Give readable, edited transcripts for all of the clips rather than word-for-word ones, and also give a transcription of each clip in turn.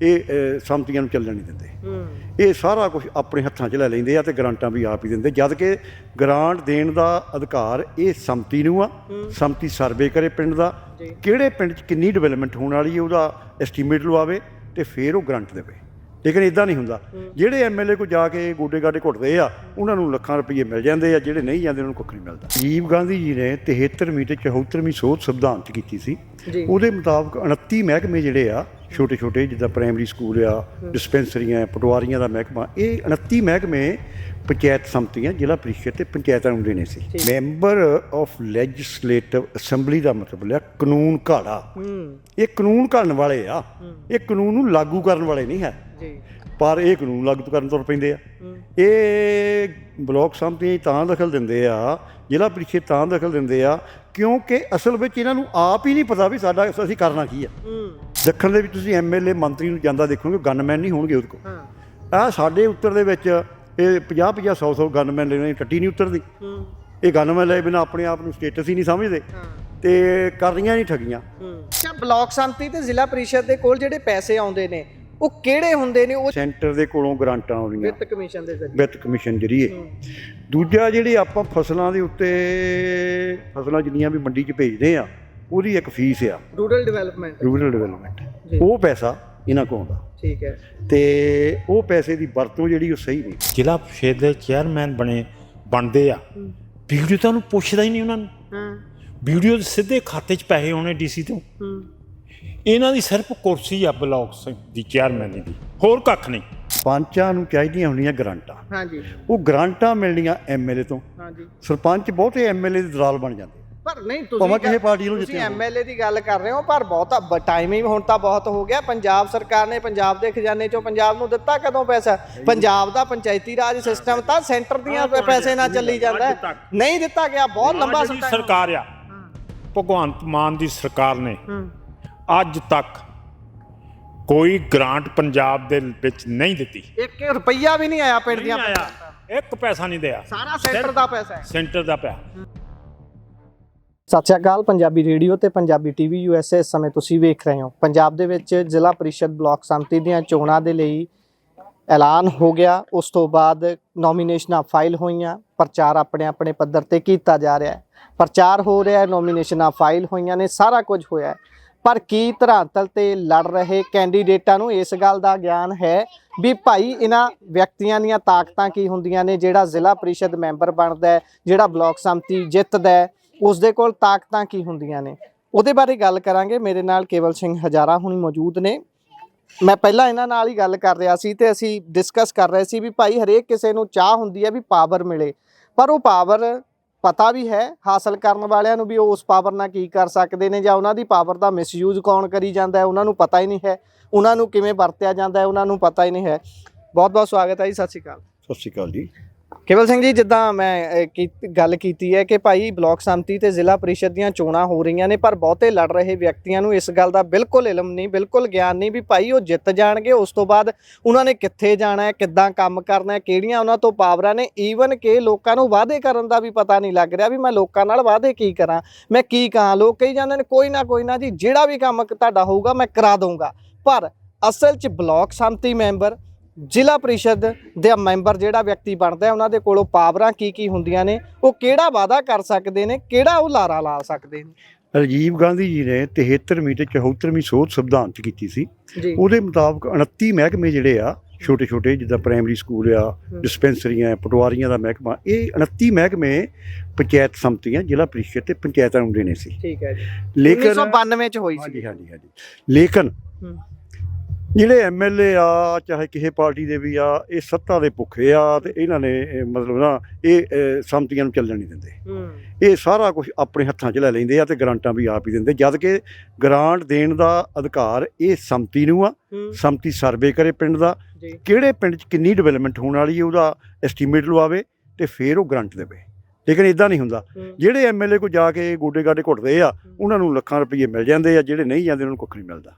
ਇਹ ਸੰਮਤੀਆਂ ਨੂੰ ਚੱਲਣ ਨਹੀਂ ਦਿੰਦੇ। ਇਹ ਸਾਰਾ ਕੁਝ ਆਪਣੇ ਹੱਥਾਂ 'ਚ ਲੈ ਲੈਂਦੇ ਆ ਤੇ ਗਰਾਂਟਾਂ ਵੀ ਆਪ ਹੀ ਦਿੰਦੇ, ਜਦ ਕਿ ਗਰਾਂਟ ਦੇਣ ਦਾ ਅਧਿਕਾਰ ਇਹ ਸੰਮਤੀ ਨੂੰ ਆ। ਸੰਮਤੀ ਸਰਵੇ ਕਰੇ ਪਿੰਡ ਦਾ, ਕਿਹੜੇ ਪਿੰਡ 'ਚ ਕਿੰਨੀ ਡਿਵੈਲਪਮੈਂਟ ਹੋਣ ਵਾਲੀ ਹੈ ਉਹਦਾ ਐਸਟੀਮੇਟ ਲਵਾਵੇ ਤੇ ਫਿਰ ਉਹ ਗਰੰਟ ਦੇਵੇ। ਲੇਕਿਨ ਇੱਦਾਂ ਨਹੀਂ ਹੁੰਦਾ। ਜਿਹੜੇ ਐਮਐਲਏ ਕੋਲ ਜਾ ਕੇ ਗੋਡੇ ਗਾਡੇ ਘੁੱਟਦੇ ਆ ਉਹਨਾਂ ਨੂੰ ਲੱਖਾਂ ਰੁਪਈਏ ਮਿਲ ਜਾਂਦੇ ਆ, ਜਿਹੜੇ ਨਹੀਂ ਜਾਂਦੇ ਉਹਨਾਂ ਨੂੰ ਕੁੱਖ ਨਹੀਂ ਮਿਲਦਾ। ਰਾਜੀਵ ਗਾਂਧੀ ਜੀ ਨੇ 73ਵੀਂ ਤੇ 74ਵੀਂ ਸੋਧ ਸੰਵਿਧਾਨ 'ਚ ਕੀਤੀ ਸੀ। ਉਹਦੇ ਮੁਤਾਬਕ 29 ਮਹਿਕਮੇ ਜਿਹੜੇ ਆ ਛੋਟੇ ਛੋਟੇ, ਜਿੱਦਾਂ ਪ੍ਰਾਇਮਰੀ ਸਕੂਲ ਆ, ਡਿਸਪੈਂਸਰੀਆਂ, ਪਟਵਾਰੀਆਂ ਦਾ ਮਹਿਕਮਾ, ਇਹ 29 ਮਹਿਕਮੇ ਪੰਚਾਇਤ ਸੰਮਤੀਆਂ, ਜ਼ਿਲ੍ਹਾ ਪਰਿਸ਼ਦ ਤੇ ਪੰਚਾਇਤਾਂ ਨੂੰ ਦੇਣੇ ਸੀ। ਮੈਂਬਰ ਆਫ ਲੈਜਿਸਲੇਟਿਵ ਅਸੈਂਬਲੀ ਦਾ ਮਤਲਬ ਲਿਆ ਕਾਨੂੰਨ ਘਾੜਾ। ਇਹ ਕਾਨੂੰਨ ਘੜਨ ਵਾਲੇ ਆ, ਇਹ ਕਾਨੂੰਨ ਨੂੰ ਲਾਗੂ ਕਰਨ ਵਾਲੇ ਨਹੀਂ ਹੈ। ਪਰ ਇਹ ਕਾਨੂੰਨ ਲਾਗੂ ਕਰਨ ਤੁਰ ਪੈਂਦੇ ਆ। ਇਹ ਬਲਾਕ ਸੰਮਤੀਆਂ ਤਾਂ ਦਖਲ ਦਿੰਦੇ ਆ, ਜ਼ਿਲ੍ਹਾ ਪਰਿਸ਼ਦ ਤਾਂ ਦਖਲ ਦਿੰਦੇ ਆ ਕਿਉਂਕਿ ਅਸਲ ਵਿੱਚ ਇਹਨਾਂ ਨੂੰ ਆਪ ਹੀ ਨਹੀਂ ਪਤਾ ਵੀ ਸਾਡਾ ਅਸੀਂ ਕਰਨਾ ਕੀ ਆ। ਦੱਖਣ ਦੇ ਵਿੱਚ ਤੁਸੀਂ ਐਮਐਲਏ ਮੰਤਰੀ ਨੂੰ ਜਾਂਦਾ ਦੇਖੋਗੇ, ਗਨਮੈਨ ਨਹੀਂ ਹੋਣਗੇ ਉਹਦੇ ਕੋਲ। ਆਹ ਸਾਡੇ ਉੱਤਰ ਦੇ ਵਿੱਚ ਇਹ 50-50, 100-100 ਗਨਮੈਨ ਲੈਣੇ, ਟੱਟੀ ਨਹੀਂ ਉਤਰਦੀ। ਇਹ ਗਨਮੈਨ ਲਏ ਬਿਨਾਂ ਆਪਣੇ ਆਪ ਨੂੰ ਸਟੇਟਸ ਹੀ ਨਹੀਂ ਸਮਝਦੇ ਤੇ ਕਰ ਰਹੀਆਂ ਨਹੀਂ ਠੱਗੀਆਂ। ਬਲਾਕ ਸੰਮਤੀ ਤੇ ਜ਼ਿਲ੍ਹਾ ਪਰਿਸ਼ਦ ਦੇ ਕੋਲ ਜਿਹੜੇ ਪੈਸੇ ਆਉਂਦੇ ਨੇ ਉਹ ਕਿਹੜੇ ਹੁੰਦੇ ਨੇ? ਉਹ ਸੈਂਟਰ ਦੇ ਕੋਲੋਂ ਗਰਾਂਟਾਂ ਆਉਂਦੀਆਂ ਵਿੱਤ ਕਮਿਸ਼ਨ ਦੇ ਜ਼ਰੀਏ, ਵਿੱਤ ਕਮਿਸ਼ਨ ਜਰੀਏ। ਦੂਜਾ ਜਿਹੜੀ ਆਪਾਂ ਫਸਲਾਂ ਦੇ ਉੱਤੇ, ਫਸਲਾਂ ਜਿੰਨੀਆਂ ਵੀ ਮੰਡੀ 'ਚ ਭੇਜਦੇ ਆ ਉਹਦੀ ਇੱਕ ਫੀਸ ਆ, ਰੂਰਲ ਡਿਵੈਲਪਮੈਂਟ, ਉਹ ਪੈਸਾ ਇਹਨਾਂ ਕੋਲ ਆਉਂਦਾ। ਠੀਕ ਹੈ। ਤੇ ਉਹ ਪੈਸੇ ਦੀ ਵਰਤੋਂ ਜਿਹੜੀ ਉਹ ਸਹੀ ਨਹੀਂ। ਜ਼ਿਲ੍ਹਾ ਪਰਿਸ਼ਦ ਦੇ ਚੇਅਰਮੈਨ ਬਣਦੇ ਆ, ਵੀਡੀਓ ਤਾਂ ਉਹਨੂੰ ਪੁੱਛਦਾ ਹੀ ਨਹੀਂ ਉਹਨਾਂ ਨੂੰ। ਵੀਡੀਓ ਸਿੱਧੇ ਖਾਤੇ 'ਚ ਪੈਸੇ ਆਉਣੇ ਡੀਸੀ ਤੋਂ। ਇਹਨਾਂ ਦੀ ਸਿਰਫ ਕੁਰਸੀ ਆ ਬਲਾਕ ਦੀ ਚੇਅਰਮੈਨ ਦੀ, ਹੋਰ ਕੱਖ ਨਹੀਂ। ਸਰਪੰਚਾਂ ਨੂੰ ਚਾਹੀਦੀਆਂ ਹੁੰਦੀਆਂ ਗਰਾਂਟਾਂ। ਹਾਂਜੀ। ਉਹ ਗਰਾਂਟਾਂ ਮਿਲਣੀਆਂ ਐਮਐਲਏ ਤੋਂ। ਹਾਂਜੀ। ਸਰਪੰਚ ਬਹੁਤੇ ਐਮਐਲਏ ਦੇ ਦਲਾਲ ਬਣ ਜਾਂਦੇ। ਪਰ ਨਹੀਂ, ਕਿਸੇ ਪਾਰਟੀ ਨੂੰ ਤੁਸੀਂ ਐਮਐਲਏ ਦੀ ਗੱਲ ਕਰ ਰਹੇ ਹੋ, ਪਰ ਬਹੁਤਾ ਟਾਈਮਿੰਗ ਹੁਣ ਤਾਂ ਬਹੁਤ ਹੋ ਗਿਆ। ਪੰਜਾਬ ਸਰਕਾਰ ਨੇ ਪੰਜਾਬ ਦੇ ਖਜ਼ਾਨੇ ਚੋਂ ਪੰਜਾਬ ਨੂੰ ਦਿੱਤਾ ਕਦੋਂ ਪੈਸਾ? ਪੰਜਾਬ ਦਾ ਪੰਚਾਇਤੀ ਰਾਜ ਸਿਸਟਮ ਤਾਂ ਸੈਂਟਰ ਦੀਆਂ ਪੈਸੇ ਨਾਲ ਚੱਲੀ ਜਾਂਦਾ, ਨਹੀਂ ਦਿੱਤਾ ਗਿਆ। ਬਹੁਤ ਲੰਬਾ ਸਮਾਂ ਸਰਕਾਰ ਆ, ਭਗਵੰਤ ਮਾਨ ਦੀ ਸਰਕਾਰ ਨੇ ਅੱਜ ਤੱਕ ਕੋਈ ਗ੍ਰਾਂਟ ਪੰਜਾਬ ਦੇ ਵਿੱਚ ਨਹੀਂ ਦਿੱਤੀ। 1 ਰੁਪਈਆ ਵੀ ਨਹੀਂ ਆਇਆ ਪਿੰਡ ਦੀਆਂ, ਇੱਕ ਪੈਸਾ ਨਹੀਂ ਦਿਆ, ਸਾਰਾ ਸੈਂਟਰ ਦਾ ਪੈਸਾ ਹੈ, ਸੈਂਟਰ ਦਾ ਪਿਆ। ਸਤਿ ਸ਼੍ਰੀ ਅਕਾਲ। ਪੰਜਾਬੀ ਰੇਡੀਓ ਤੇ ਪੰਜਾਬੀ ਟੀਵੀ ਯੂਐਸਏ ਇਸ ਸਮੇਂ ਤੁਸੀਂ ਵੇਖ ਰਹੇ ਹੋ। ਪੰਜਾਬ ਦੇ ਵਿੱਚ ਜ਼ਿਲ੍ਹਾ ਪਰਿਸ਼ਦ ਬਲਾਕ ਸੰਮਤੀ ਦੀਆਂ ਚੋਣਾਂ ਦੇ ਲਈ ਐਲਾਨ ਹੋ ਗਿਆ। ਉਸ ਤੋਂ ਬਾਅਦ ਨੋਮੀਨੇਸ਼ਨਾਂ ਫਾਈਲ ਹੋਈਆਂ, ਪ੍ਰਚਾਰ ਆਪਣੇ ਆਪਣੇ ਪੱਧਰ ਤੇ ਕੀਤਾ ਜਾ ਰਿਹਾ ਹੈ। ਪ੍ਰਚਾਰ ਹੋ ਰਿਹਾ ਹੈ, ਨੋਮੀਨੇਸ਼ਨਾਂ ਫਾਈਲ ਹੋਈਆਂ ਨੇ, ਸਾਰਾ ਕੁਝ ਹੋਇਆ ਹੈ। ਪਰ ਕੀ ਧਰਾਤਲ ਤੇ ਲੜ ਰਹੇ ਕੈਂਡੀਡੇਟਾਂ ਨੂੰ ਇਸ ਗੱਲ ਦਾ ਗਿਆਨ ਹੈ ਵੀ ਭਾਈ ਇਹਨਾਂ ਵਿਅਕਤੀਆਂ ਦੀਆਂ ਤਾਕਤਾਂ ਕੀ ਹੁੰਦੀਆਂ ਨੇ? ਜਿਹੜਾ ਜ਼ਿਲ੍ਹਾ ਪਰਿਸ਼ਦ ਮੈਂਬਰ ਬਣਦਾ ਹੈ, ਜਿਹੜਾ ਬਲਾਕ ਸੰਮਤੀ ਜਿੱਤਦਾ ਹੈ, ਉਸ ਦੇ ਕੋਲ ਤਾਕਤਾਂ ਕੀ ਹੁੰਦੀਆਂ ਨੇ? ਉਹਦੇ ਬਾਰੇ ਗੱਲ ਕਰਾਂਗੇ। ਮੇਰੇ ਨਾਲ ਕੇਵਲ ਸਿੰਘ ਹਜ਼ਾਰਾ ਹੁਣ ਮੌਜੂਦ ਨੇ। ਮੈਂ ਪਹਿਲਾਂ ਇਹਨਾਂ ਨਾਲ ਹੀ ਗੱਲ ਕਰ ਰਿਹਾ ਸੀ ਤੇ ਅਸੀਂ ਡਿਸਕਸ ਕਰ ਰਹੇ ਸੀ ਵੀ ਭਾਈ ਹਰੇਕ ਕਿਸੇ ਨੂੰ ਚਾਹ ਹੁੰਦੀ ਹੈ ਵੀ ਪਾਵਰ ਮਿਲੇ, ਪਰ ਉਹ ਪਾਵਰ ਪਤਾ ਵੀ ਹੈ ਹਾਸਲ ਕਰਨ ਵਾਲਿਆਂ ਨੂੰ ਵੀ ਉਹ ਉਸ ਪਾਵਰ ਨਾਲ ਕੀ ਕਰ ਸਕਦੇ ਨੇ, ਜਾਂ ਉਹਨਾਂ ਦੀ ਪਾਵਰ ਦਾ ਮਿਸਯੂਜ਼ ਕੌਣ ਕਰੀ ਜਾਂਦਾ ਹੈ ਉਹਨਾਂ ਨੂੰ ਪਤਾ ਹੀ ਨਹੀਂ ਹੈ, ਉਹਨਾਂ ਨੂੰ ਕਿਵੇਂ ਵਰਤਿਆ ਜਾਂਦਾ ਹੈ ਉਹਨਾਂ ਨੂੰ ਪਤਾ ਹੀ ਨਹੀਂ ਹੈ। ਬਹੁਤ ਬਹੁਤ ਸਵਾਗਤ ਹੈ ਜੀ। ਸਤਿ ਸ਼੍ਰੀ ਅਕਾਲ। ਸਤਿ ਸ਼੍ਰੀ ਅਕਾਲ ਜੀ। ਕੇਵਲ ਸਿੰਘ ਜੀ, ਜਿੱਦਾਂ ਮੈਂ ਗੱਲ ਕੀਤੀ ਹੈ ਕਿ ਭਾਈ ਬਲਾਕ ਸੰਮਤੀ ਤੇ ਜ਼ਿਲ੍ਹਾ ਪਰਿਸ਼ਦ ਦੀਆਂ ਚੋਣਾਂ ਹੋ ਰਹੀਆਂ ਨੇ, ਪਰ ਬਹੁਤੇ ਲੜ ਰਹੇ ਵਿਅਕਤੀਆਂ ਨੂੰ ਇਸ ਗੱਲ ਦਾ ਬਿਲਕੁਲ ਇਲਮ ਨਹੀਂ, ਬਿਲਕੁਲ ਗਿਆਨ ਨਹੀਂ ਵੀ ਭਾਈ ਉਹ ਜਿੱਤ ਜਾਣਗੇ, ਉਸ ਤੋਂ ਬਾਅਦ ਉਹਨਾਂ ਨੇ ਕਿੱਥੇ ਜਾਣਾ ਹੈ, ਕਿੱਦਾਂ ਕੰਮ ਕਰਨਾ ਹੈ, ਕਿਹੜੀਆਂ ਉਹਨਾਂ ਤੋਂ ਪਾਵਰਾਂ ਨੇ। ਈਵਨ ਕਿ ਲੋਕਾਂ ਨੂੰ ਵਾਅਦੇ ਕਰਨ ਦਾ ਵੀ ਪਤਾ ਨਹੀਂ ਲੱਗ ਰਿਹਾ ਵੀ ਮੈਂ ਲੋਕਾਂ ਨਾਲ ਵਾਅਦੇ ਕੀ ਕਰਾਂ, ਮੈਂ ਕੀ ਕਹਾਂ। ਲੋਕ ਕਹੀ ਜਾਂਦੇ ਨੇ ਕੋਈ ਨਾ ਜੀ, ਜਿਹੜਾ ਵੀ ਕੰਮ ਤੁਹਾਡਾ ਹੋਊਗਾ ਮੈਂ ਕਰਾ ਦਊਂਗਾ। ਪਰ ਅਸਲ 'ਚ ਬਲਾਕ ਸੰਮਤੀ ਮੈਂਬਰ, ਜ਼ਿਲ੍ਹਾ ਪਰਿਸ਼ਦ ਦੇ ਮੈਂਬਰ ਜਿਹੜਾ ਵਿਅਕਤੀ ਬਣਦਾ ਹੈ, ਉਹਨਾਂ ਦੇ ਕੋਲੋਂ ਪਾਵਰਾਂ ਕੀ ਹੁੰਦੀਆਂ ਨੇ? ਉਹ ਕਿਹੜਾ ਵਾਅਦਾ ਕਰ ਸਕਦੇ ਨੇ, ਕਿਹੜਾ ਉਹ ਲਾਰਾ ਲਾ ਸਕਦੇ ਨੇ? ਰਾਜੀਵ ਗਾਂਧੀ ਜੀ ਨੇ 73ਵੀਂ ਤੇ 74ਵੀਂ ਸੋਧ ਸੰਵਿਧਾਨ 'ਚ ਕੀਤੀ ਸੀ। ਉਹਦੇ ਮੁਤਾਬਕ 29 ਮਹਿਕਮੇ ਜਿਹੜੇ ਆ ਛੋਟੇ ਛੋਟੇ, ਜਿੱਦਾਂ ਪ੍ਰਾਇਮਰੀ ਸਕੂਲ ਆ, ਡਿਸਪੈਂਸਰੀਆਂ, ਪਟਵਾਰੀਆਂ ਦਾ ਮਹਿਕਮਾ, ਇਹ 29 ਮਹਿਕਮੇ ਪੰਚਾਇਤ ਸੰਮਤੀਆਂ, ਜ਼ਿਲ੍ਹਾ ਪਰਿਸ਼ਦ ਤੇ ਪੰਚਾਇਤਾਂ ਨੂੰ ਦੇਣੇ ਸੀ। ਠੀਕ ਹੈ ਜੀ। ਲੇਕਿਨ 1992 ਚ ਹੋਈ ਸੀ। ਹਾਂਜੀ। ਲੇਕਿਨ ਜਿਹੜੇ ਐਮਐਲਏ ਆ, ਚਾਹੇ ਕਿਸੇ ਪਾਰਟੀ ਦੇ ਵੀ ਆ, ਇਹ ਸੱਤਾ ਦੇ ਭੁੱਖੇ ਆ ਤੇ ਇਹਨਾਂ ਨੇ ਮਤਲਬ ਨਾ ਇਹ ਸੰਮਤੀਆਂ ਨੂੰ ਚੱਲਣ ਨਹੀਂ ਦਿੰਦੇ। ਇਹ ਸਾਰਾ ਕੁਝ ਆਪਣੇ ਹੱਥਾਂ 'ਚ ਲੈ ਲੈਂਦੇ ਆ ਤੇ ਗਰਾਂਟਾਂ ਵੀ ਆਪ ਹੀ ਦਿੰਦੇ, ਜਦ ਕਿ ਗਰਾਂਟ ਦੇਣ ਦਾ ਅਧਿਕਾਰ ਇਹ ਸੰਮਤੀ ਨੂੰ ਆ। ਸੰਮਤੀ ਸਰਵੇ ਕਰੇ ਪਿੰਡ ਦਾ, ਕਿਹੜੇ ਪਿੰਡ 'ਚ ਕਿੰਨੀ ਡਿਵੈਲਪਮੈਂਟ ਹੋਣ ਵਾਲੀ ਹੈ ਉਹਦਾ ਐਸਟੀਮੇਟ ਲਵਾਵੇ ਤੇ ਫਿਰ ਉਹ ਗਰੰਟ ਦੇਵੇ। ਲੇਕਿਨ ਇੱਦਾਂ ਨਹੀਂ ਹੁੰਦਾ। ਜਿਹੜੇ ਐਮਐਲਏ ਕੋਲ ਜਾ ਕੇ ਗੋਡੇ ਗਾਡੇ ਘੁੱਟਦੇ ਆ ਉਹਨਾਂ ਨੂੰ ਲੱਖਾਂ ਰੁਪਈਏ ਮਿਲ ਜਾਂਦੇ ਆ, ਜਿਹੜੇ ਨਹੀਂ ਜਾਂਦੇ ਉਹਨਾਂ ਨੂੰ ਕੁੱਖ ਨਹੀਂ ਮਿਲਦਾ।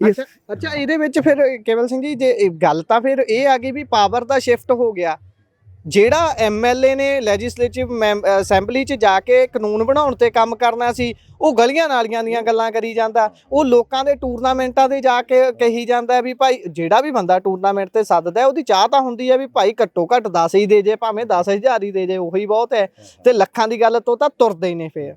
ਅੱਛਾ, ਇਹਦੇ ਵਿੱਚ ਫਿਰ ਕੇਵਲ ਸਿੰਘ ਜੀ ਜੇ ਗੱਲ ਤਾਂ ਫਿਰ ਇਹ ਆ ਗਈ ਵੀ ਪਾਵਰ ਦਾ ਸ਼ਿਫਟ ਹੋ ਗਿਆ, ਜਿਹੜਾ ਐਮਐਲਏ ਨੇ ਲੈਜਿਸਲੇਟਿਵ ਅਸੈਂਬਲੀ 'ਚ ਜਾ ਕੇ ਕਾਨੂੰਨ ਬਣਾਉਣ ਤੇ ਕੰਮ ਕਰਨਾ ਸੀ, ਉਹ ਗਲੀਆਂ ਨਾਲੀਆਂ ਦੀਆਂ ਗੱਲਾਂ ਕਰੀ ਜਾਂਦਾ। ਉਹ ਲੋਕਾਂ ਦੇ ਟੂਰਨਾਮੈਂਟਾਂ ਤੇ ਜਾ ਕੇ ਕਹੀ ਜਾਂਦਾ ਵੀ ਭਾਈ ਜਿਹੜਾ ਵੀ ਬੰਦਾ ਟੂਰਨਾਮੈਂਟ ਤੇ ਸੱਦਦਾ ਉਹਦੀ ਚਾਹ ਤਾਂ ਹੁੰਦੀ ਹੈ ਵੀ ਭਾਈ ਘੱਟੋ ਘੱਟ 10 ਹੀ ਦੇ ਜੇ, ਭਾਵੇਂ 10,000 ਹੀ ਦੇ ਜੇ, ਉਹੀ ਬਹੁਤ ਹੈ। ਤੇ ਲੱਖਾਂ ਦੀ ਗੱਲ ਤੋਂ ਤਾਂ ਤੁਰਦੇ ਹੀ ਨੇ ਫਿਰ।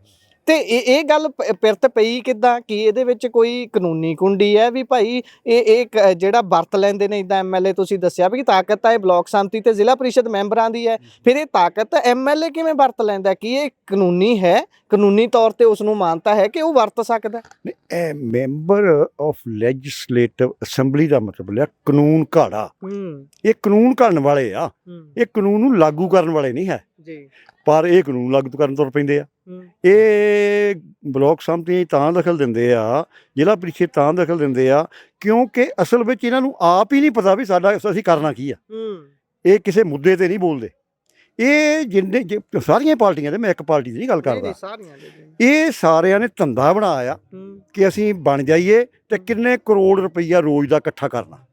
ਤੇ ਇਹ ਗੱਲ ਪਿਰਤ ਪਈ ਕਿੱਦਾਂ ਕਿ ਇਹਦੇ ਵਿੱਚ ਕੋਈ ਕਾਨੂੰਨੀ ਕੁੰਡੀ ਹੈ ਵੀ ਭਾਈ ਇਹ ਜਿਹੜਾ ਵਰਤ ਲੈਂਦੇ ਨੇ ਇਦਾਂ ਐਮਐਲਏ? ਤੁਸੀਂ ਦੱਸਿਆ ਵੀ ਤਾਕਤ ਤਾਂ ਇਹ ਬਲਾਕ ਸੰਮਤੀ ਤੇ ਜ਼ਿਲ੍ਹਾ ਪ੍ਰੀਸ਼ਦ ਮੈਂਬਰਾਂ ਦੀ ਹੈ, ਫਿਰ ਇਹ ਤਾਕਤ ਐਮਐਲਏ ਕਿਵੇਂ ਵਰਤ ਲੈਂਦਾ? ਕੀ ਇਹ ਕਾਨੂੰਨੀ ਹੈ, ਕਾਨੂੰਨੀ ਤੌਰ ਤੇ ਉਸ ਨੂੰ ਮਾਨਤਾ ਹੈ ਕਿ ਉਹ ਵਰਤ ਸਕਦਾ? ਇਹ ਮੈਂਬਰ ਆਫ ਲੈਜਿਸਲੇਟਿਵ ਅਸੈਂਬਲੀ ਦਾ ਮਤਲਬ ਲਿਆ ਕਾਨੂੰਨ ਘਾੜਾ। ਇਹ ਕਾਨੂੰਨ ਘੜਨ ਵਾਲੇ ਆ, ਇਹ ਕਾਨੂੰਨ ਨੂੰ ਲਾਗੂ ਕਰਨ ਵਾਲੇ ਨਹੀਂ ਹੈ ਜੀ। ਪਰ ਇਹ ਕਾਨੂੰਨ ਲਾਗੂ ਕਰਨ ਤੁਰ ਪੈਂਦੇ ਆ। ਇਹ ਬਲਾਕ ਸੰਮਤੀਆਂ ਤਾਂ ਦਖਲ ਦਿੰਦੇ ਆ, ਜ਼ਿਲ੍ਹਾ ਪ੍ਰੀਸ਼ਦ ਤਾਂ ਦਖਲ ਦਿੰਦੇ ਆ ਕਿਉਂਕਿ ਅਸਲ ਵਿੱਚ ਇਹਨਾਂ ਨੂੰ ਆਪ ਹੀ ਨਹੀਂ ਪਤਾ ਵੀ ਅਸੀਂ ਕਰਨਾ ਕੀ ਆ। ਇਹ ਕਿਸੇ ਮੁੱਦੇ ਤੇ ਨਹੀਂ ਬੋਲਦੇ। ਇਹ ਜਿੰਨੇ ਸਾਰੀਆਂ ਪਾਰਟੀਆਂ ਦੇ, ਮੈਂ ਇੱਕ ਪਾਰਟੀ ਦੀ ਨਹੀਂ ਗੱਲ ਕਰਦਾ, ਇਹ ਸਾਰਿਆਂ ਨੇ ਧੰਦਾ ਬਣਾਇਆ ਕਿ ਅਸੀਂ ਬਣ ਜਾਈਏ ਤੇ ਕਿੰਨੇ ਕਰੋੜ ਰੁਪਈਆ ਰੋਜ਼ ਦਾ ਇਕੱਠਾ ਕਰਨਾ।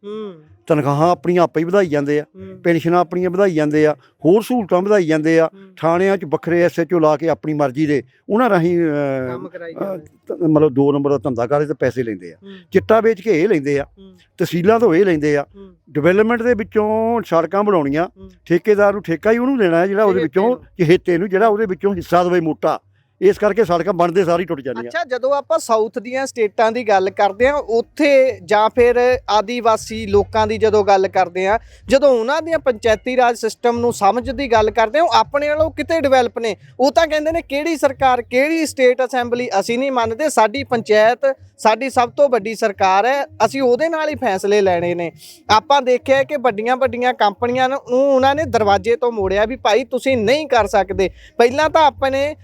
ਤਨਖਾਹਾਂ ਆਪਣੀਆਂ ਆਪੇ ਹੀ ਵਧਾਈ ਜਾਂਦੇ ਆ, ਪੈਨਸ਼ਨਾਂ ਆਪਣੀਆਂ ਵਧਾਈ ਜਾਂਦੇ ਆ, ਹੋਰ ਸਹੂਲਤਾਂ ਵਧਾਈ ਜਾਂਦੇ ਆ, ਥਾਣਿਆਂ 'ਚ ਵੱਖਰੇ ਐਸਐਚਓ ਲਾ ਕੇ ਆਪਣੀ ਮਰਜ਼ੀ ਦੇ ਉਹਨਾਂ ਰਾਹੀਂ ਮਤਲਬ 2 ਨੰਬਰ ਦਾ ਧੰਦਾ ਕਰਦੇ ਤੇ ਪੈਸੇ ਲੈਂਦੇ ਆ। ਚਿੱਟਾ ਵੇਚ ਕੇ ਇਹ ਲੈਂਦੇ ਆ, ਤਹਿਸੀਲਾਂ ਤੋਂ ਇਹ ਲੈਂਦੇ ਆ, ਡਿਵੈਲਪਮੈਂਟ ਦੇ ਵਿੱਚੋਂ ਸੜਕਾਂ ਬਣਾਉਣੀਆਂ, ਠੇਕੇਦਾਰ ਨੂੰ ਠੇਕਾ ਹੀ ਉਹਨੂੰ ਦੇਣਾ ਜਿਹੜਾ ਉਹਦੇ ਵਿੱਚੋਂ ਚਹੇਤੇ ਨੂੰ ਜਿਹੜਾ ਉਹਦੇ ਵਿੱਚੋਂ ਹਿੱਸਾ ਦੇਵੇ ਮੋਟਾ। ਇਸ ਕਰਕੇ ਸੜਕਾਂ ਬਣਦੇ ਸਾਰੀ ਟੁੱਟ ਜਾਂਦੀਆਂ। ਅੱਛਾ, ਜਦੋਂ ਆਪਾਂ ਸਾਊਥ ਦੀਆਂ ਸਟੇਟਾਂ ਦੀ ਗੱਲ ਕਰਦੇ ਹਾਂ ਉੱਥੇ ਜਾਂ ਫਿਰ ਆਦੀਵਾਸੀ ਲੋਕਾਂ ਦੀ ਜਦੋਂ ਗੱਲ ਕਰਦੇ ਹਾਂ, ਜਦੋਂ ਉਹਨਾਂ ਦੀਆਂ ਪੰਚਾਇਤੀ ਰਾਜ ਸਿਸਟਮ ਨੂੰ ਸਮਝ ਦੀ ਗੱਲ ਕਰਦੇ ਹਾਂ, ਉਹ ਆਪਣੇ ਨਾਲੋਂ ਕਿਤੇ ਡਿਵੈਲਪ ਨੇ। ਉਹ ਤਾਂ ਕਹਿੰਦੇ ਨੇ ਕਿਹੜੀ ਸਰਕਾਰ, ਕਿਹੜੀ ਸਟੇਟ ਅਸੈਂਬਲੀ, ਅਸੀਂ ਨਹੀਂ ਮੰਨਦੇ, ਸਾਡੀ ਪੰਚਾਇਤ ਸਾਡੀ ਸਭ ਤੋਂ ਵੱਡੀ ਸਰਕਾਰ ਹੈ, ਅਸੀਂ ਉਹਦੇ ਨਾਲ ਹੀ ਫੈਸਲੇ ਲੈਣੇ ਨੇ। ਆਪਾਂ ਦੇਖਿਆ ਕਿ ਵੱਡੀਆਂ ਵੱਡੀਆਂ ਕੰਪਨੀਆਂ ਨੂੰ ਉਹਨਾਂ ਨੇ ਦਰਵਾਜ਼ੇ ਤੋਂ ਮੋੜਿਆ ਵੀ ਭਾਈ ਤੁਸੀਂ ਨਹੀਂ ਕਰ ਸਕਦੇ। ਪਹਿਲਾਂ ਤਾਂ ਆਪਣੇ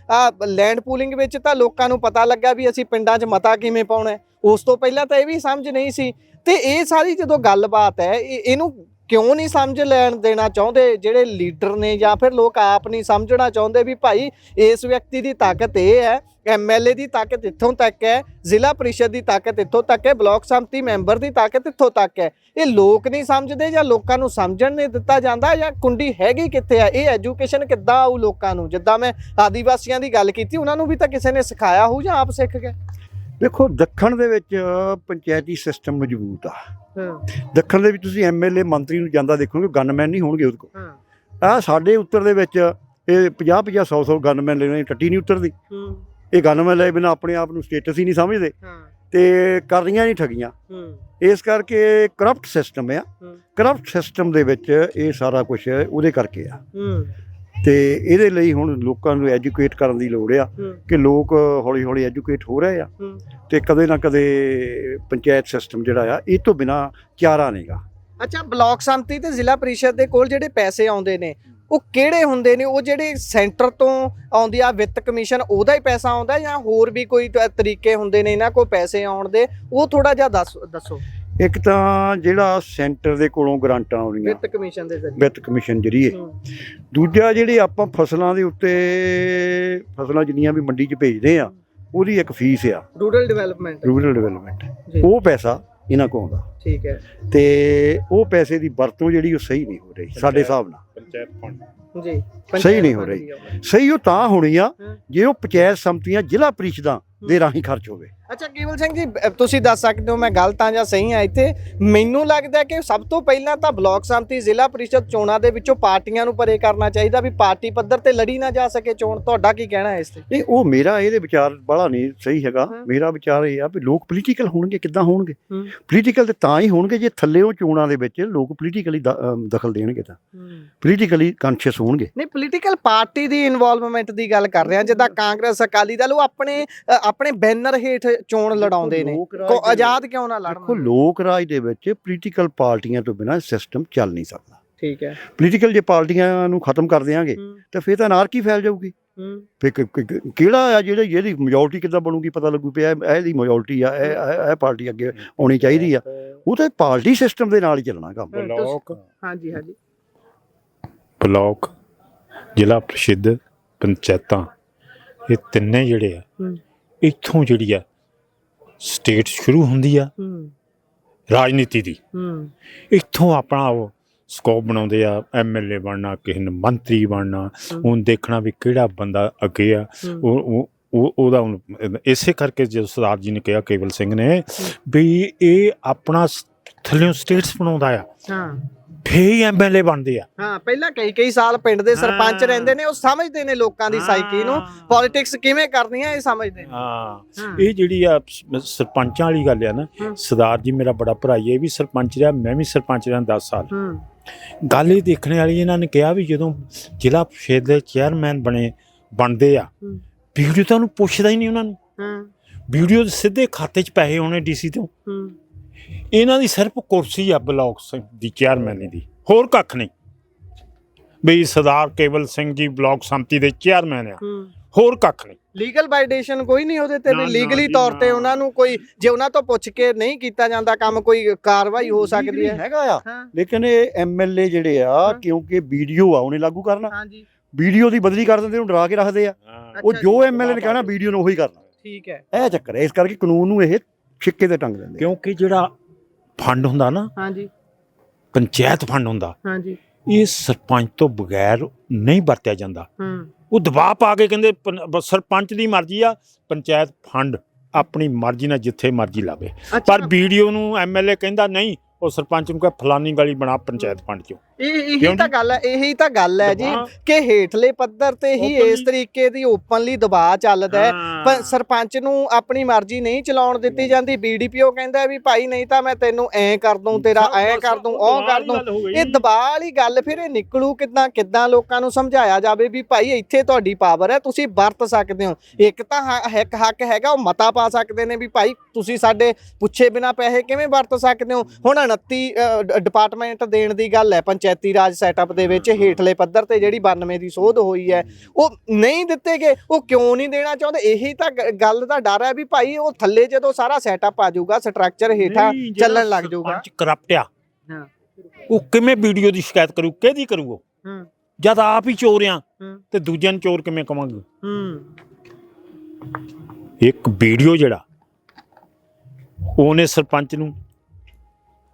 ਲੈਂਡ ਪੂਲਿੰਗ ਵਿੱਚ ਤਾਂ ਲੋਕਾਂ ਨੂੰ ਪਤਾ ਲੱਗਾ ਵੀ ਅਸੀਂ ਪਿੰਡਾਂ 'ਚ ਮਤਾ ਕਿਵੇਂ ਪਾਉਣਾ, ਉਸ ਤੋਂ ਪਹਿਲਾਂ ਤਾਂ ਇਹ ਵੀ ਸਮਝ ਨਹੀਂ ਸੀ। ਤੇ ਇਹ ਸਾਰੀ ਜਦੋਂ ਗੱਲਬਾਤ ਹੈ, ਇਹਨੂੰ ਕਿਉਂ ਨਹੀਂ ਸਮਝ ਲੈਣ ਦੇਣਾ ਚਾਹੁੰਦੇ ਜਿਹੜੇ ਲੀਡਰ ਨੇ, ਜਾਂ ਫਿਰ ਲੋਕ ਆਪ ਨਹੀਂ ਸਮਝਣਾ ਚਾਹੁੰਦੇ ਵੀ ਭਾਈ ਇਸ ਵਿਅਕਤੀ ਦੀ ਤਾਕਤ ਇਹ ਹੈ, ਐਮਐਲਏ ਦੀ ਤਾਕਤ ਇੱਥੋਂ ਤੱਕ ਹੈ, ਜ਼ਿਲ੍ਹਾ ਪ੍ਰੀਸ਼ਦ ਦੀ ਤਾਕਤ ਇੱਥੋਂ ਤੱਕ ਹੈ, ਬਲਾਕ ਸੰਮਤੀ ਮੈਂਬਰ ਦੀ ਤਾਕਤ ਇੱਥੋਂ ਤੱਕ ਹੈ। ਇਹ ਲੋਕ ਨਹੀਂ ਸਮਝਦੇ ਜਾਂ ਲੋਕਾਂ ਨੂੰ ਸਮਝਣ ਨਹੀਂ ਦਿੱਤਾ ਜਾਂਦਾ, ਜਾਂ ਕੁੰਡੀ ਹੈਗੀ ਕਿੱਥੇ ਹੈ? ਇਹ ਐਜੂਕੇਸ਼ਨ ਕਿੱਦਾਂ ਆਊ ਲੋਕਾਂ ਨੂੰ? ਜਿੱਦਾਂ ਮੈਂ ਆਦੀਵਾਸੀਆਂ ਦੀ ਗੱਲ ਕੀਤੀ, ਉਹਨਾਂ ਨੂੰ ਵੀ ਤਾਂ ਕਿਸੇ ਨੇ ਸਿਖਾਇਆ ਹੋਊ ਜਾਂ ਆਪ ਸਿੱਖ ਗਏ? ਦੇਖੋ, ਦੱਖਣ ਦੇ ਵਿੱਚ ਪੰਚਾਇਤੀ ਸਿਸਟਮ ਮਜ਼ਬੂਤ ਆ। ਦੱਖਣ ਦੇ ਵਿੱਚ ਤੁਸੀਂ ਐਮਐਲਏ ਮੰਤਰੀ ਨੂੰ ਜਾਂਦਾ ਦੇਖੋਗੇ, ਗਨਮੈਨ ਨਹੀਂ ਹੋਣਗੇ ਉਹਦੇ ਕੋਲ। ਆਹ ਸਾਡੇ ਉੱਤਰ ਦੇ ਵਿੱਚ ਇਹ 50-50 100-100 ਗਨਮੈਨ ਲੈਣੇ, ਟੱਟੀ ਨਹੀਂ ਉੱਤਰਦੀ। ਇਹ ਗਨਮੈਨ ਲੈ ਬਿਨਾਂ ਆਪਣੇ ਆਪ ਨੂੰ ਸਟੇਟਸ ਹੀ ਨਹੀਂ ਸਮਝਦੇ ਤੇ ਕਰ ਰਹੀਆਂ ਨਹੀਂ ਠੱਗੀਆਂ। ਇਸ ਕਰਕੇ ਕਰਪਟ ਸਿਸਟਮ ਆ। ਕਰਪਟ ਸਿਸਟਮ ਦੇ ਵਿੱਚ ਇਹ ਸਾਰਾ ਕੁਝ ਉਹਦੇ ਕਰਕੇ ਆ। ਤੇ ਇਹਦੇ ਲਈ ਹੁਣ ਲੋਕਾਂ ਨੂੰ ਐਜੂਕੇਟ ਕਰਨ ਦੀ ਲੋੜ ਆ ਕਿ ਲੋਕ ਹੌਲੀ ਹੌਲੀ ਐਜੂਕੇਟ ਹੋ ਰਹੇ ਆ ਤੇ ਕਦੇ ਨਾ ਕਦੇ ਪੰਚਾਇਤ ਸਿਸਟਮ ਜਿਹੜਾ ਆ ਇਹ ਤੋਂ ਬਿਨਾਂ ਚਾਰਾ ਨਹੀਂਗਾ। ਅੱਛਾ, ਬਲਾਕ ਸੰਮਤੀ ਤੇ ਜ਼ਿਲ੍ਹਾ ਪ੍ਰੀਸ਼ਦ ਦੇ ਕੋਲ ਜਿਹੜੇ ਪੈਸੇ ਆਉਂਦੇ ਨੇ ਉਹ ਕਿਹੜੇ ਹੁੰਦੇ ਨੇ? ਉਹ ਜਿਹੜੇ ਸੈਂਟਰ ਤੋਂ ਆਉਂਦੀ ਆ, ਵਿੱਤ ਕਮਿਸ਼ਨ, ਉਹਦਾ ਹੀ ਪੈਸਾ ਆਉਂਦਾ ਜਾਂ ਹੋਰ ਵੀ ਕੋਈ ਤਰੀਕੇ ਹੁੰਦੇ ਨੇ ਇਹਨਾਂ ਕੋਲ ਪੈਸੇ ਆਉਣ ਦੇ? ਉਹ ਥੋੜਾ ਜਿਹਾ ਦੱਸੋ। ਇੱਕ ਤਾਂ ਜਿਹੜਾ ਸੈਂਟਰ ਦੇ ਕੋਲੋਂ ਗ੍ਰਾਂਟਾਂ ਆਉਂਦੀਆਂ ਵਿੱਤ ਕਮਿਸ਼ਨ ਦੇ ਜ਼ਰੀਏ, ਵਿੱਤ ਕਮਿਸ਼ਨ ਜਰੀਏ। ਦੂਜਾ ਜਿਹੜੇ ਆਪਾਂ ਫਸਲਾਂ ਦੇ ਉੱਤੇ ਫਸਲਾਂ ਜਿੰਨੀਆਂ ਵੀ ਮੰਡੀ 'ਚ ਭੇਜਦੇ ਆ ਉਹਦੀ ਇੱਕ ਫੀਸ ਆ, ਰੂਰਲ ਡਿਵੈਲਪਮੈਂਟ। ਉਹ ਪੈਸਾ ਇਹਨਾਂ ਕੋਲ ਆਉਂਦਾ। ਠੀਕ ਹੈ। ਤੇ ਉਹ ਪੈਸੇ ਦੀ ਵਰਤੋਂ ਜਿਹੜੀ ਉਹ ਸਹੀ ਨਹੀਂ ਹੋ ਰਹੀ ਸਾਡੇ ਹਿਸਾਬ ਨਾਲ। ਪੰਚਾਇਤ ਫੰਡ ਜੀ ਸਹੀ ਨਹੀਂ ਹੋ ਰਹੀ। ਸਹੀ ਉਹ ਤਾਂ ਹੋਣੀ ਆ ਜੇ ਉਹ ਪੰਚਾਇਤ ਸੰਮਤੀਆਂ ਜ਼ਿਲ੍ਹਾ ਪ੍ਰੀਸ਼ਦਾਂ ਦੇ ਰਾਹੀਂ ਖਰਚ ਹੋਵੇ। ਅੱਛਾ ਕੇਵਲ ਸਿੰਘ ਜੀ, ਤੁਸੀਂ ਦੱਸ ਸਕਦੇ ਹੋ ਮੈਂ ਗਲਤ ਹਾਂ ਜਾਂ ਸਹੀ ਹਾਂ ਇੱਥੇ? ਮੈਨੂੰ ਲੱਗਦਾ ਕਿ ਸਭ ਤੋਂ ਪਹਿਲਾਂ ਤਾਂ ਬਲਾਕ ਸੰਮਤੀ ਜ਼ਿਲ੍ਹਾ ਪ੍ਰੀਸ਼ਦ ਚੋਣਾਂ ਦੇ ਵਿੱਚੋਂ ਪਾਰਟੀਆਂ ਨੂੰ ਪਰੇ ਕਰਨਾ ਚਾਹੀਦਾ ਵੀ ਪਾਰਟੀ ਪੱਧਰ ਤੇ ਲੜੀ ਨਾ ਜਾ ਸਕੇ ਚੋਣ। ਤੁਹਾਡਾ ਕੀ ਕਹਿਣਾ ਹੈ ਇਸ ਤੇ? ਨਹੀਂ, ਉਹ ਮੇਰਾ ਇਹਦੇ ਵਿਚਾਰ ਬੜਾ ਨਹੀਂ ਸਹੀ ਹੈਗਾ। ਮੇਰਾ ਵਿਚਾਰ ਇਹ ਆ ਵੀ ਲੋਕ ਪੋਲੀਟੀਕਲ ਹੋਣਗੇ। ਕਿੱਦਾਂ ਹੋਣਗੇ ਪੋਲੀਟੀਕਲ? ਤੇ ਤਾਂ ਹੀ ਹੋਣਗੇ ਜੇ ਥੱਲੇੋਂ ਚੋਣਾਂ ਦੇ ਵਿੱਚ ਲੋਕ ਪੋਲੀਟੀਕਲੀ ਦਖਲ ਦੇਣਗੇ, ਤਾਂ ਪੋਲੀਟੀਕਲੀ ਕੌਨਸ਼ੀਅਸ ਹੋਣਗੇ। ਨਹੀਂ, ਪੋਲੀਟੀਕਲ ਪਾਰਟੀ ਦੀ ਇਨਵੋਲਵਮੈਂਟ ਦੀ ਗੱਲ ਕਰ ਰਹੇ ਹਾਂ, ਜਿੱਦਾਂ ਕਾਂਗਰਸ, ਅਕਾਲੀ ਦਲ, ਉਹ ਆਪਣੇ ਬੈਨਰ ਹੇਠ ਚੋਣ ਲੜਾਉਂਦੇ ਨੇ। ਆਜ਼ਾਦ ਕਿਉਂ ਨਾ ਲੜਨ? ਦੇਖੋ, ਲੋਕ ਰਾਜ ਦੇ ਵਿੱਚ ਪੋਲੀਟੀਕਲ ਪਾਰਟੀਆਂ ਤੋਂ ਬਿਨਾਂ ਸਿਸਟਮ ਚੱਲ ਨਹੀਂ ਸਕਦਾ। ਠੀਕ ਹੈ। ਪੋਲੀਟੀਕਲ ਜੇ ਪਾਰਟੀਆਂ ਨੂੰ ਖਤਮ ਕਰ ਦਿਆਂਗੇ ਤਾਂ ਫਿਰ ਤਾਂ ਅਨਾਰਕੀ ਫੈਲ ਜਾਊਗੀ। ਫਿਰ ਕਿਹੜਾ ਆ ਜਿਹਦੀ ਮੈਜੋਰਟੀ ਕਿੱਦਾਂ ਬਣੂਗੀ? ਪਤਾ ਲੱਗੂ ਪਿਆ ਇਹਦੀ ਮੈਜੋਰਟੀ ਆ, ਇਹ ਪਾਰਟੀ ਅੱਗੇ ਆਉਣੀ ਚਾਹੀਦੀ ਆ। ਉਹ ਤਾਂ ਪਾਰਟੀ ਸਿਸਟਮ ਦੇ ਨਾਲ ਹੀ ਚੱਲਣਾ ਕੰਮ। ਬਲਾਕ, ਜ਼ਿਲ੍ਹਾ ਪ੍ਰੀਸ਼ਦ, ਪੰਚਾਇਤਾਂ, ਇਹ ਤਿੰਨੇ ਜਿਹੜੇ ਆ ਇੱਥੋਂ ਜਿਹੜੀ ਆ ਸਟੇਟ ਸ਼ੁਰੂ ਹੁੰਦੀ ਆ ਰਾਜਨੀਤੀ ਦੀ। ਇੱਥੋਂ ਆਪਣਾ ਉਹ ਸਕੋਪ ਬਣਾਉਂਦੇ ਆ, MLA ਬਣਨਾ, ਕਿਸੇ ਨੇ ਮੰਤਰੀ ਬਣਨਾ, ਹੁਣ ਦੇਖਣਾ ਵੀ ਕਿਹੜਾ ਬੰਦਾ ਅੱਗੇ ਆ। ਉਹਦਾ ਹੁਣ ਇਸੇ ਕਰਕੇ ਜਦੋਂ ਸਰਦਾਰ ਜੀ ਨੇ ਕਿਹਾ, ਕੇਵਲ ਸਿੰਘ ਨੇ, ਵੀ ਇਹ ਆਪਣਾ ਥੱਲਿਓਂ ਸਟੇਟਸ ਬਣਾਉਂਦਾ ਆ, ਫੇਰ ਹੀ MLA ਬਣਦੇ ਆ। ਹਾਂ, ਪਹਿਲਾਂ ਕਈ ਸਾਲ ਪਿੰਡ ਦੇ ਸਰਪੰਚ ਰਹਿੰਦੇ ਨੇ, ਉਹ ਸਮਝਦੇ ਨੇ ਲੋਕਾਂ ਦੀ ਸਾਈਕੀ ਨੂੰ, ਪੋਲਿਟਿਕਸ ਕਿਵੇਂ ਕਰਨੀ ਹੈ ਇਹ ਸਮਝਦੇ ਨੇ। ਹਾਂ, ਇਹ ਜਿਹੜੀ ਆ ਸਰਪੰਚਾਂ ਵਾਲੀ ਗੱਲ ਆ ਨਾ, ਸਰਦਾਰ ਜੀ ਮੇਰਾ ਬੜਾ ਭਰਾ ਇਹ ਵੀ ਸਰਪੰਚ ਰਿਹਾ, ਮੈਂ ਵੀ ਸਰਪੰਚ ਰਿਹਾ 10 ਸਾਲ। ਗੱਲ ਇਹ ਦੇਖਣ ਵਾਲੀ, ਇਹਨਾਂ ਨੇ ਕਿਹਾ ਵੀ ਜਦੋਂ ਜ਼ਿਲ੍ਹਾ ਪ੍ਰੀਸ਼ਦ ਦੇ ਚੇਅਰਮੈਨ ਬਣਦੇ ਆ, ਵੀਡੀਓ ਤਾਂ ਉਹਨੂੰ ਪੁੱਛਦਾ ਹੀ ਨਹੀਂ ਉਹਨਾਂ ਨੂੰ। ਵੀਡੀਓ ਸਿੱਧੇ ਖਾਤੇ 'ਚ ਪੈਸੇ ਆਉਣੇ DC ਤੋਂ। ਇਹਨਾਂ ਦੀ ਸਿਰਫ ਕੁਰਸੀ ਆ ਬਲਾਕ ਦੀ ਚੇਅਰਮੈਨ ਦੀ, ਹੋਰ ਕੱਖ ਨਹੀਂ। ਬਈ ਸਰਦਾਰ ਕੇਵਲ ਸਿੰਘ ਜੀ ਬਲਾਕ ਸੰਮਤੀ ਦੇ ਚੇਅਰਮੈਨ ਆ, ਹੋਰ ਕੱਖ ਨਹੀਂ। ਲੀਗਲ ਵਾਈਡੇਸ਼ਨ ਕੋਈ ਨਹੀਂ ਉਹਦੇ ਤੇ, ਵੀ ਲੀਗਲੀ ਤੌਰ ਤੇ ਉਹਨਾਂ ਨੂੰ ਕੋਈ, ਜੇ ਉਹਨਾਂ ਤੋਂ ਪੁੱਛ ਕੇ ਨਹੀਂ ਕੀਤਾ ਜਾਂਦਾ ਕੰਮ, ਕੋਈ ਕਾਰਵਾਈ ਹੋ ਸਕਦੀ ਹੈ? ਹੈਗਾ ਆ, ਲੇਕਿਨ ਇਹ MLA ਜਿਹੜੇ ਆ, ਕਿਉਂਕਿ ਵੀਡੀਓ ਆ ਉਹਨੇ ਲਾਗੂ ਕਰਨਾ, ਵੀਡੀਓ ਦੀ ਬਦਲੀ ਕਰ ਦਿੰਦੇ, ਉਹਨੂੰ ਡਰਾ ਕੇ ਰੱਖਦੇ ਆ। ਉਹ ਜੋ MLA ਨੇ ਕਹਿਣਾ ਵੀਡੀਓ ਨੂੰ ਉਹੀ ਕਰਨਾ। ਠੀਕ ਹੈ, ਇਹ ਚੱਕਰ ਹੈ। ਇਸ ਕਰਕੇ ਕਾਨੂੰਨ ਨੂੰ ਇਹ ਛਿੱਕੇ ਤੇ ਟੰਗ ਦਿੰਦੇ। ਕਿਉਂਕਿ ਜਿਹੜਾ ਫੰਡ ਹੁੰਦਾ ਨਾ, ਪੰਚਾਇਤ ਫੰਡ ਹੁੰਦਾ, ਇਹ ਸਰਪੰਚ ਤੋਂ ਬਗੈਰ ਨਹੀਂ ਵਰਤਿਆ ਜਾਂਦਾ। ਉਹ ਦਬਾਅ ਪਾ ਕੇ ਕਹਿੰਦੇ ਸਰਪੰਚ ਦੀ ਮਰਜ਼ੀ ਆ, ਪੰਚਾਇਤ ਫੰਡ ਆਪਣੀ ਮਰਜ਼ੀ ਨਾਲ ਜਿੱਥੇ ਮਰਜ਼ੀ ਲਾਵੇ। ਪਰ ਵੀਡੀਓ ਨੂੰ MLA ਕਹਿੰਦਾ ਨਹੀਂ, ਉਹ ਸਰਪੰਚ ਨੂੰ ਕਹੇ ਫਲਾਨੀ ਗਲੀ ਬਣਾ ਪੰਚਾਇਤ ਫੰਡ ਚੋਂ। ਇਹੀ ਤਾਂ ਗੱਲ ਹੈ ਜੀ, ਕਿ ਹੇਠਲੇ ਪੱਧਰ ਤੇ ਹੀ ਇਸ ਤਰੀਕੇ ਦੀ ਓਪਨਲੀ ਦਬਾਅ ਚੱਲਦਾ ਹੈ। ਪਰ ਸਰਪੰਚ ਨੂੰ ਆਪਣੀ ਮਰਜ਼ੀ ਨਹੀਂ ਚਲਾਉਣ ਦਿੱਤੀ ਜਾਂਦੀ। BDPO ਕਹਿੰਦਾ ਵੀ ਭਾਈ ਨਹੀਂ ਤਾਂ ਮੈਂ ਤੈਨੂੰ ਐ ਕਰ ਦੂੰ, ਤੇਰਾ ਐ ਕਰ ਦੂੰ, ਉਹ ਕਰ ਦੂੰ। ਇਹ ਦਬਾਅ ਵਾਲੀ ਗੱਲ ਫਿਰ ਇਹ ਨਿਕਲੂ ਕਿੱਦਾਂ ਲੋਕਾਂ ਨੂੰ ਸਮਝਾਇਆ ਜਾਵੇ ਵੀ ਭਾਈ ਇੱਥੇ ਤੁਹਾਡੀ ਪਾਵਰ ਹੈ, ਤੁਸੀਂ ਵਰਤ ਸਕਦੇ ਹੋ। ਇੱਕ ਤਾਂ ਹੱਕ ਹੈਗਾ, ਉਹ ਮਤਾ ਪਾ ਸਕਦੇ ਨੇ ਵੀ ਭਾਈ ਤੁਸੀਂ ਸਾਡੇ ਪੁੱਛੇ ਬਿਨਾਂ ਪੈਸੇ ਕਿਵੇਂ ਵਰਤ ਸਕਦੇ ਹੋ। ਹੁਣ 29 ਡਿਪਾਰਟਮੈਂਟ ਦੇਣ ਦੀ ਗੱਲ ਹੈ ਪੰਚਾਇਤੀ ਰਾਜ ਸੈਟਅਪ ਦੇ ਵਿੱਚ, ਹੇਠਲੇ ਪੱਧਰ ਤੇ ਜਿਹੜੀ 92 ਦੀ ਸੋਧ ਹੋਈ ਹੈ, ਉਹ ਨਹੀਂ ਦਿੱਤੇ ਗਏ। ਉਹ ਕਿਉਂ ਨਹੀਂ ਦੇਣਾ ਚਾਹੁੰਦੇ? ਇਹੀ ਤਾਂ ਗੱਲ ਦਾ ਡਰ ਹੈ ਵੀ ਭਾਈ ਉਹ ਥੱਲੇ ਜਦੋਂ ਸਾਰਾ ਸੈਟਅਪ ਆ ਜਾਊਗਾ, ਸਟਰਕਚਰ ਹੇਠਾਂ ਚੱਲਣ ਲੱਗ ਜਾਊਗਾ। ਕਰਪਟ ਆ, ਉਹ ਕਿਵੇਂ ਵੀਡੀਓ ਦੀ ਸ਼ਿਕਾਇਤ ਕਰੂ, ਕਿਹਦੀ ਕਰੂ? ਉਹ ਜਦ ਆਪ ਹੀ ਚੋਰ ਆ ਤੇ ਦੂਜਿਆਂ ਨੂੰ ਚੋਰ ਕਿਵੇਂ ਕਵਾਂਗੇ? ਇੱਕ ਵੀਡੀਓ ਜਿਹੜਾ ਉਹਨੇ ਸਰਪੰਚ ਨੂੰ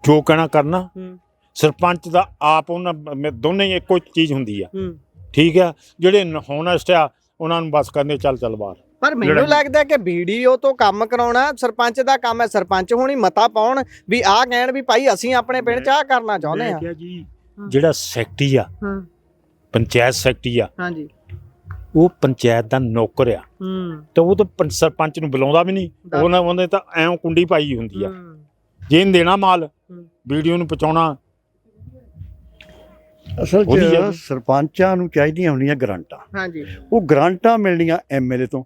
ਜੋ ਕਹਿਣਾ ਕਰਨਾ, ਸਰਪੰਚ ਦਾ ਆਪ ਉਹਨਾਂ ਦੋਨੇ ਇੱਕੋ ਚੀਜ਼ ਹੁੰਦੀ ਆ। ਠੀਕ ਆ, ਜਿਹੜੇ ਹੋਨੈਸਟ ਆ ਉਹਨਾਂ ਨੂੰ ਬਸ ਕਰਨੇ ਚੱਲ ਬਾਹਰ। ਪਰ ਮੈਨੂੰ ਲੱਗਦਾ ਕਿ BDO ਤੋਂ ਕੰਮ ਕਰਾਉਣਾ ਸਰਪੰਚ ਦਾ ਕੰਮ ਹੈ। ਸਰਪੰਚ ਹੋਣੀ ਮਤਾ ਪਾਉਣ ਵੀ ਆਹ ਕਹਿਣ ਵੀ ਭਾਈ ਅਸੀਂ ਆਪਣੇ ਪਿੰਡ 'ਚ ਆਹ ਕਰਨਾ ਚਾਹੁੰਦੇ ਆ। ਜਿਹੜਾ ਸੈਕਟਰੀ ਆ, ਪੰਚਾਇਤ ਸੈਕਟਰੀ ਆ, ਉਹ ਪੰਚਾਇਤ ਦਾ ਨੌਕਰ ਆ, ਤੇ ਉਹ ਤਾਂ ਸਰਪੰਚ ਨੂੰ ਬੁਲਾਉਂਦਾ ਵੀ ਨਹੀਂ। ਉਹਨੇ ਤਾਂ ਐਂ ਕੁੰਡੀ ਪਾਈ ਹੁੰਦੀ ਆ, ਜੇ ਇਹਨੂੰ ਦੇਣਾ ਮਾਲ, ਵੀਡੀਓ ਨੂੰ ਪਹੁੰਚਾਉਣਾ। ਅਸਲ 'ਚ ਸਰਪੰਚਾਂ ਨੂੰ ਚਾਹੀਦੀਆਂ ਹੁੰਦੀਆਂ ਗਰਾਂਟਾਂ। ਉਹ ਗਰਾਂਟਾਂ ਮਿਲਣੀਆਂ MLA ਤੋਂ।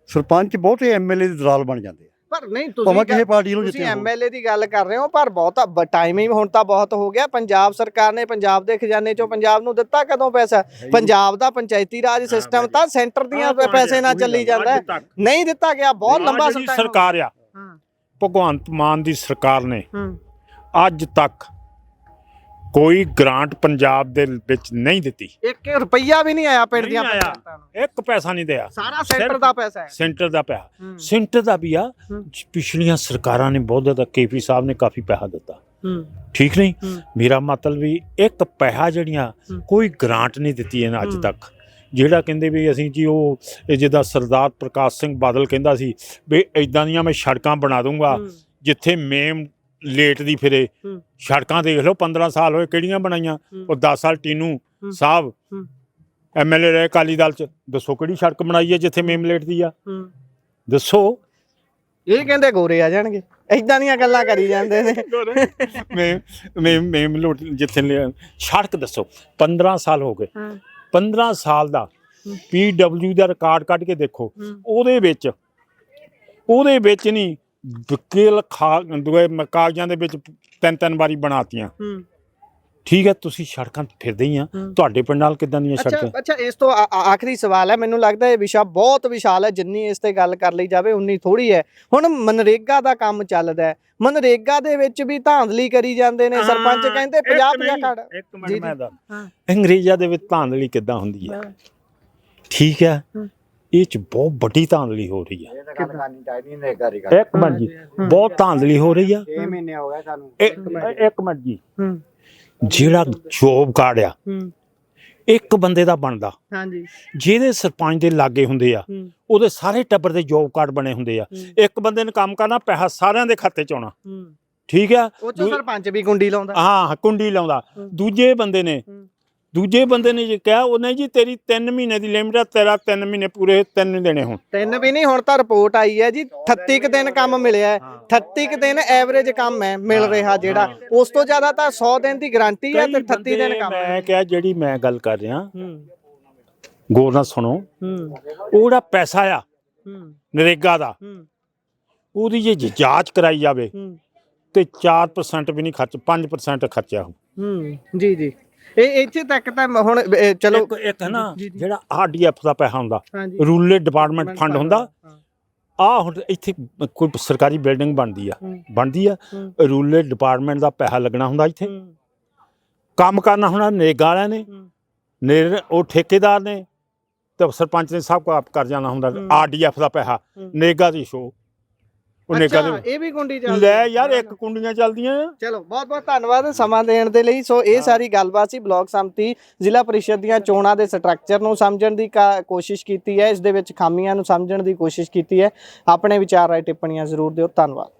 ਸਰਪੰਚ ਬਹੁਤੇ MLA ਦੇ ਦਲਾਲ ਬਣ ਜਾਂਦੇ ਆ। ਪਰ ਨਹੀਂ, ਤੁਸੀਂ MLA ਦੀ ਗੱਲ ਕਰ ਰਹੇ ਹੋ, ਪਰ ਬਹੁਤਾ ਟਾਈਮ ਹੀ ਹੁਣ ਤਾਂ ਬਹੁਤ ਹੋ ਗਿਆ। ਪੰਜਾਬ ਸਰਕਾਰ ਨੇ ਪੰਜਾਬ ਦੇ ਖਜ਼ਾਨੇ ਚੋਂ ਪੰਜਾਬ ਨੂੰ ਦਿੱਤਾ ਕਦੋਂ ਪੈਸਾ? ਪੰਜਾਬ ਦਾ ਪੰਚਾਇਤੀ ਰਾਜ ਸਿਸਟਮ ਤਾਂ ਸੈਂਟਰ ਦੀਆਂ ਪੈਸੇ ਨਾਲ ਚੱਲੀ ਜਾਂਦਾ, ਨਹੀਂ ਦਿੱਤਾ ਗਿਆ। ਬਹੁਤ ਲੰਬਾ ਸਰਕਾਰ ਆ, ਭਗਵੰਤ ਮਾਨ ਦੀ ਸਰਕਾਰ ਨੇ ਅੱਜ ਤੱਕ ਕੋਈ ਗ੍ਰਾਂਟ ਪੰਜਾਬ ਦੇ ਵਿੱਚ ਨਹੀਂ ਦਿੱਤੀ। 1 ਰੁਪਈਆ ਵੀ ਨਹੀਂ ਆਇਆ ਪਿੰਡ ਦੀਆਂ ਪੰਚਾਇਤਾਂ ਨੂੰ, 1 ਪੈਸਾ ਨਹੀਂ ਦਿਆ। ਸਾਰਾ ਸੈਂਟਰ ਦਾ ਪੈਸਾ ਹੈ, ਸੈਂਟਰ ਦਾ ਪੈਸਾ, ਸੈਂਟਰ ਦਾ ਵੀ ਆ। ਪਿਛਲੀਆਂ ਸਰਕਾਰਾਂ ਨੇ ਬਹੁਤ ਜ਼ਿਆਦਾ, KP ਸਾਹਿਬ ਨੇ ਕਾਫੀ ਪੈਸਾ ਦਿੱਤਾ, ਠੀਕ ਨਹੀਂ? ਮੇਰਾ ਮਤਲਬ ਵੀ 1 ਪੈਸਾ ਜਿਹੜੀਆਂ ਕੋਈ ਗ੍ਰਾਂਟ ਨਹੀਂ ਦਿੱਤੀ ਇਹਨਾਂ ਅੱਜ ਤੱਕ। ਜਿਹੜਾ ਕਹਿੰਦੇ ਵੀ ਅਸੀਂ ਜੀ ਉਹ ਜਿੱਦਾਂ ਸਰਦਾਰ ਪ੍ਰਕਾਸ਼ ਸਿੰਘ ਬਾਦਲ ਕਹਿੰਦਾ ਸੀ ਵੀ ਇੱਦਾਂ ਦੀਆਂ ਮੈਂ ਸੜਕਾਂ ਬਣਾ ਦੂੰਗਾ ਜਿੱਥੇ ਮੇਮ ਲੇਟ ਦੀ ਫਿਰੇ। ਸੜਕਾਂ ਦੇਖ ਲਓ, 15 ਸਾਲ ਹੋਏ, ਕਿਹੜੀਆਂ ਬਣਾਈਆਂ? ਉਹ 10 ਸਾਲ ਟੀਨੂ ਸਾਹਿਬ MLA ਰਹੇ ਅਕਾਲੀ ਦਲ 'ਚ, ਦੱਸੋ ਕਿਹੜੀ ਸੜਕ ਬਣਾਈ ਹੈ ਜਿੱਥੇ ਮੇਮ ਲੇਟ ਦੀ ਆ? ਦੱਸੋ। ਇਹ ਕਹਿੰਦੇ ਗੋਰੇ ਆ ਜਾਣਗੇ, ਏਦਾਂ ਦੀਆਂ ਗੱਲਾਂ ਕਰੀ ਜਾਂਦੇ ਨੇ। ਮੇਮ ਲੋਟ ਜਿੱਥੇ ਸੜਕ ਦੱਸੋ, 15 ਸਾਲ ਹੋ ਗਏ। 15 ਸਾਲ ਦਾ PW ਦਾ ਰਿਕਾਰਡ ਕੱਢ ਕੇ ਦੇਖੋ, ਉਹਦੇ ਵਿੱਚ ਨਹੀਂ ਵਕੀਲ ਕਾਗਜ਼ਾਂ ਦੇ ਵਿੱਚ 3 ਵਾਰੀ ਬਣਾਤੀਆਂ। ਠੀਕ ਹੈ, ਤੁਸੀਂ ਸੜਕਾਂ ਤੇ ਫਿਰਦੇ ਹੀ ਆ, ਤੁਹਾਡੇ ਪਿੰਡ ਨਾਲ ਕਿੱਦਾਂ ਦੀਆਂ ਸੜਕਾਂ? ਅੱਛਾ, ਇਸ ਤੋਂ ਆਖਰੀ ਸਵਾਲ ਹੈ। ਮੈਨੂੰ ਲੱਗਦਾ ਇਹ ਵਿਸ਼ਾ ਬਹੁਤ ਵਿਸ਼ਾਲ ਹੈ, ਜਿੰਨੀ ਇਸ ਤੇ ਗੱਲ ਕਰ ਲਈ ਜਾਵੇ ਉਨੀ ਥੋੜੀ ਹੈ। ਹੁਣ ਮਨਰੇਗਾ ਦਾ ਕੰਮ ਚੱਲਦਾ ਹੈ, ਮਨਰੇਗਾ ਦੇ ਵਿੱਚ ਵੀ ਧਾਂਦਲੀ ਕਰੀ ਜਾਂਦੇ ਨੇ। ਸਰਪੰਚ ਕਹਿੰਦੇ 50 ਕਾਰਡ। ਇੱਕ ਮਿੰਟ ਮੈਂ ਦੱਸ, ਅੰਗਰੇਜ਼ਾਂ ਦੇ ਵਿੱਚ ਧਾਂਦਲੀ ਕਿੱਦਾਂ ਹੁੰਦੀ ਹੈ? ਠੀਕ ਹੈ, ਇਹ 'ਚ ਬਹੁਤ ਵੱਡੀ ਧਾਂਦਲੀ ਹੋ ਰਹੀ ਹੈ। ਇੱਕ ਮਿੰਟ ਜੀ, ਬਹੁਤ ਧਾਂਦਲੀ ਹੋ ਰਹੀ ਆ। 6 ਮਹੀਨੇ ਹੋ ਗਏ ਸਾਨੂੰ। ਇੱਕ ਮਿੰਟ ਜੀ, ਜਿਹੜਾ ਜੋਬ ਕਾਰਡ ਆ ਹੂੰ ਇੱਕ ਬੰਦੇ ਦਾ ਬਣਦਾ, ਹਾਂਜੀ ਜਿਹਦੇ ਸਰਪੰਚ ਦੇ ਲਾਗੇ ਹੁੰਦੇ ਆ ਉਹਦੇ ਸਾਰੇ ਟੱਬਰ ਦੇ ਜੋਬ ਕਾਰਡ ਬਣੇ ਹੁੰਦੇ ਆ। ਇੱਕ ਬੰਦੇ ਨੇ ਕੰਮ ਕਰਨਾ, ਪੈਸਾ ਸਾਰਿਆਂ ਦੇ ਖਾਤੇ 'ਚ ਆਉਣਾ, ਠੀਕ ਆ। ਉਹ ਚੋਂ ਸਰਪੰਚ ਵੀ ਕੁੰਡੀ ਲਾਉਂਦਾ, ਹਾਂ ਕੁੰਡੀ ਲਾਉਂਦਾ। ਦੂਜੇ ਬੰਦੇ ਨੇ ਜੇ ਕਿਹਾ ਉਹਨੇ ਜੀ ਤੇਰੀ 3 ਮਹੀਨੇ ਦੀ ਲਿਮਟ ਆ, ਤੇਰਾ 3 ਮਹੀਨੇ ਪੂਰੇ 3 ਦੇਣੇ ਹੁਣ। 3 ਵੀ ਨਹੀਂ, ਹੁਣ ਤਾਂ ਰਿਪੋਰਟ ਆਈ ਹੈ ਜੀ 38 ਕੁ ਦਿਨ ਕੰਮ ਮਿਲਿਆ ਹੈ। 38 ਕੁ ਦਿਨ ਐਵਰੇਜ ਕੰਮ ਹੈ ਮਿਲ ਰਿਹਾ, ਜਿਹੜਾ ਉਸ ਤੋਂ ਜ਼ਿਆਦਾ ਤਾਂ 100 ਦਿਨ ਦੀ ਗਾਰੰਟੀ ਹੈ ਤੇ 38 ਦਿਨ ਕੰਮ। ਮੈਂ ਕਿਹਾ ਜਿਹੜੀ ਮੈਂ ਗੱਲ ਕਰ ਰਿਹਾ ਗੌਰ ਨਾਲ ਸੁਣੋ, ਉਹ ਜਿਹੜਾ ਪੈਸਾ ਆ ਨਰੇਗਾ ਦਾ, ਉਹਦੀ ਜੇ ਜਾਂਚ ਕਰਾਈ ਜਾਵੇ ਤੇ 4% ਵੀ ਨਹੀਂ ਖਰਚ, 5% ਖਰਚਾ ਹੋ। ਜੀ ਜੀ, ਇਹ ਇੱਥੇ ਤੱਕ ਤਾਂ ਹੁਣ ਚਲੋ ਇੱਕ ਹੈ ਨਾ ਜਿਹੜਾ RDF ਦਾ ਪੈਸਾ ਹੁੰਦਾ, ਰੂਰਲ ਡਿਪਾਰਟਮੈਂਟ ਫੰਡ ਹੁੰਦਾ। ਆਹ ਹੁਣ ਇੱਥੇ ਕੋਈ ਸਰਕਾਰੀ ਬਿਲਡਿੰਗ ਬਣਦੀ ਆ, ਰੂਰਲ ਡਿਪਾਰਟਮੈਂਟ ਦਾ ਪੈਸਾ ਲੱਗਣਾ ਹੁੰਦਾ। ਇੱਥੇ ਕੰਮ ਕਰਨਾ ਹੋਣਾ ਨਰੇਗਾ ਵਾਲਿਆਂ ਨੇ, ਉਹ ਠੇਕੇਦਾਰ ਨੇ ਤੇ ਸਰਪੰਚ ਨੇ ਸਭ ਕੁਝ ਕਰ ਜਾਣਾ ਹੁੰਦਾ। RDF ਦਾ ਪੈਸਾ ਨਰੇਗਾ ਦੀ ਸ਼ੋ, ਇਹ ਵੀ ਕੁੰਡੀ ਚੱਲਦੀ ਲੈ ਯਾਰ, ਇੱਕ ਕੁੰਡੀਆਂ ਚੱਲਦੀਆਂ। ਚਲੋ ਬਹੁਤ ਬਹੁਤ ਧੰਨਵਾਦ ਸਮਾਂ ਦੇਣ ਦੇ ਲਈ। ਸੋ ਇਹ ਸਾਰੀ ਗੱਲਬਾਤ ਸੀ, ਬਲਾਕ ਸੰਮਤੀ ਜ਼ਿਲ੍ਹਾ ਪਰਿਸ਼ਦ ਦੀਆਂ ਚੋਣਾਂ ਦੇ ਸਟਰਕਚਰ ਨੂੰ ਸਮਝਣ ਦੀ ਕੋਸ਼ਿਸ਼ ਕੀਤੀ ਹੈ, ਇਸ ਦੇ ਵਿੱਚ ਖਾਮੀਆਂ ਨੂੰ ਸਮਝਣ ਦੀ ਕੋਸ਼ਿਸ਼ ਕੀਤੀ ਹੈ। ਆਪਣੇ ਵਿਚਾਰ ਰਾਏ ਟਿੱਪਣੀਆਂ ਜ਼ਰੂਰ ਦਿਓ। ਧੰਨਵਾਦ।